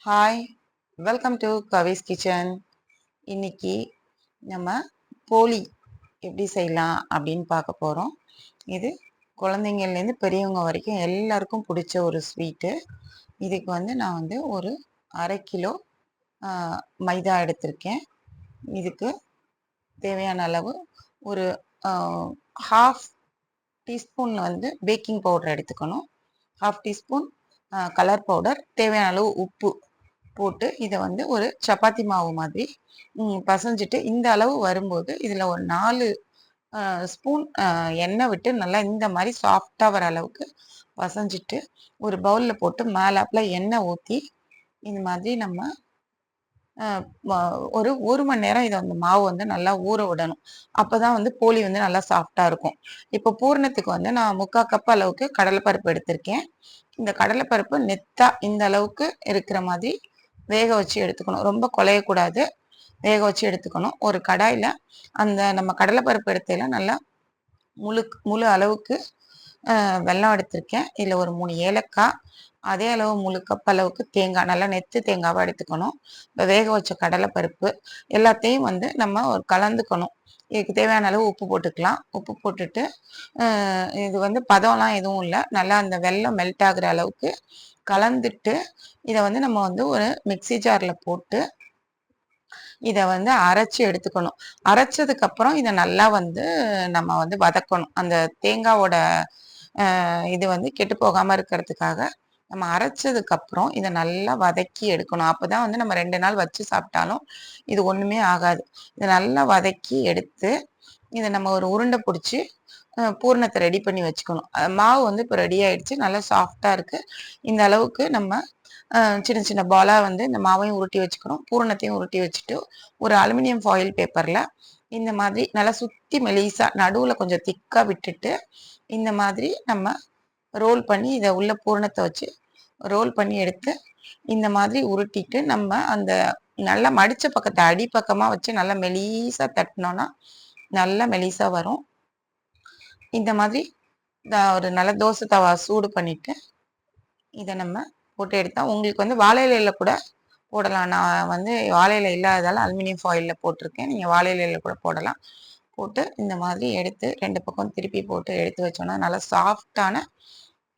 Hi, welcome to Swiss kitchen. இன்னைக்கு நம்ம போளி எப்படி செய்யலாம் அப்படின்னு பார்க்க போகிறோம். இது குழந்தைங்கள்லேருந்து பெரியவங்க வரைக்கும் எல்லாருக்கும் பிடிச்ச ஒரு ஸ்வீட்டு. இதுக்கு நான் ஒரு 1/2 கிலோ மைதா எடுத்திருக்கேன். இதுக்கு தேவையான அளவு ஒரு ஹாஃப் டீஸ்பூன் பேக்கிங் பவுடர் எடுத்துக்கணும். ஹாஃப் டீஸ்பூன் கலர் பவுடர், தேவையான அளவு உப்பு போட்டு இதை ஒரு சப்பாத்தி மாவு மாதிரி பசைஞ்சிட்டு, இந்த அளவு வரும்போது இதில் ஒரு 4 ஸ்பூன் எண்ணெய் விட்டு நல்லா இந்த மாதிரி சாஃப்டாக வர அளவுக்கு பசைஞ்சிட்டு, ஒரு பவுலில் போட்டு மேலாப்பில் எண்ணெய் ஊற்றி இந்த மாதிரி நம்ம ஒரு 1 மணி நேரம் இதை மாவு நல்லா ஊற விடணும். அப்போதான் போளி நல்லா சாஃப்டாக இருக்கும். இப்போ பூரணத்துக்கு நான் 3/4 கப் அளவுக்கு கடலைப்பருப்பு எடுத்திருக்கேன். இந்த கடலைப்பருப்பு நெத்தா இந்த அளவுக்கு இருக்கிற மாதிரி வேக வச்சு எடுத்துக்கணும். ரொம்ப குழையக்கூடாது, வேக வச்சு எடுத்துக்கணும். ஒரு கடாயில் அந்த நம்ம கடலைப்பருப்பு எடுத்தையில நல்லா முழு அளவுக்கு வெல்லம் எடுத்திருக்கேன். இதில் ஒரு 3 ஏலக்காய், அதே அளவு முழு கப் அளவுக்கு தேங்காய், நல்லா நெத்து தேங்காவாக எடுத்துக்கணும். இப்போ வேக வச்ச கடலைப்பருப்பு எல்லாத்தையும் நம்ம ஒரு கலந்துக்கணும். இதுக்கு தேவையான அளவு உப்பு போட்டுக்கலாம். உப்பு போட்டுட்டு இது பதம்லாம் எதுவும் இல்லை, நல்லா அந்த வெல்லம் மெல்ட் ஆகுற அளவுக்கு கலந்துட்டு இதை நம்ம ஒரு மிக்சி ஜாரில் போட்டு இதை அரைச்சி எடுத்துக்கணும். அரைச்சதுக்கு அப்புறம் இதை நல்லா நம்ம வதக்கணும். அந்த தேங்காவோட இது கெட்டு போகாமல் இருக்கிறதுக்காக நம்ம அரைச்சதுக்கு அப்புறம் இதை நல்லா வதக்கி எடுக்கணும். அப்போதான் நம்ம 2 நாள் வச்சு சாப்பிட்டாலும் இது ஒன்றுமே ஆகாது. இதை நல்லா வதக்கி எடுத்து இதை நம்ம ஒரு உருண்டை பிடிச்சி பூரணத்தை ரெடி பண்ணி வச்சுக்கணும். மாவு இப்போ ரெடி ஆயிடுச்சு, நல்லா சாஃப்டாக இருக்குது. இந்த அளவுக்கு நம்ம சின்ன சின்ன பாலாக இந்த மாவையும் உருட்டி வச்சுக்கணும், பூரணத்தையும் உருட்டி வச்சுட்டு ஒரு அலுமினியம் ஃபாயில் பேப்பரில் இந்த மாதிரி நல்லா சுற்றி மெலிசாக நடுவில் கொஞ்சம் திக்காக விட்டுட்டு இந்த மாதிரி நம்ம ரோல் பண்ணி இதை உள்ள பூரணத்தை வச்சு ரோல் பண்ணி எடுத்து இந்த மாதிரி உருட்டிட்டு நம்ம அந்த நல்லா மடித்த பக்கத்தை அடிப்பக்கமாக வச்சு நல்லா மெலிசாக தட்டினோன்னா நல்லா மெலிசாக வரும். இந்த மாதிரி ஒரு நல்ல தோசை தவா சூடு பண்ணிவிட்டு இதை நம்ம போட்டு எடுத்தால் உங்களுக்கு வாழை இலையில் கூட போடலாம். நான் வாழை இலை இல்லாததால் அலுமினியம் ஃபாயிலில் போட்டிருக்கேன். நீங்கள் வாழை இலையில் கூட போடலாம். போட்டு இந்த மாதிரி எடுத்து 2 பக்கம் திருப்பி போட்டு எடுத்து வச்சோன்னா நல்லா சாஃப்டான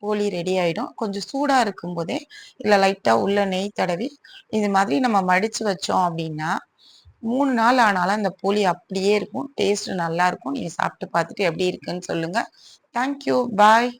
போளி ரெடி ஆகிடும். கொஞ்சம் சூடாக இருக்கும்போதே இல்லை லைட்டாக உள்ள நெய் தடவி இது மாதிரி நம்ம மடித்து வச்சோம் அப்படின்னா 3 நாள் ஆனாலும் அந்த போளி அப்படியே இருக்கும். டேஸ்ட் நல்லாயிருக்கும். நீங்கள் சாப்பிட்டு பார்த்துட்டு எப்படி இருக்குன்னு சொல்லுங்கள். தேங்க்யூ, பாய்.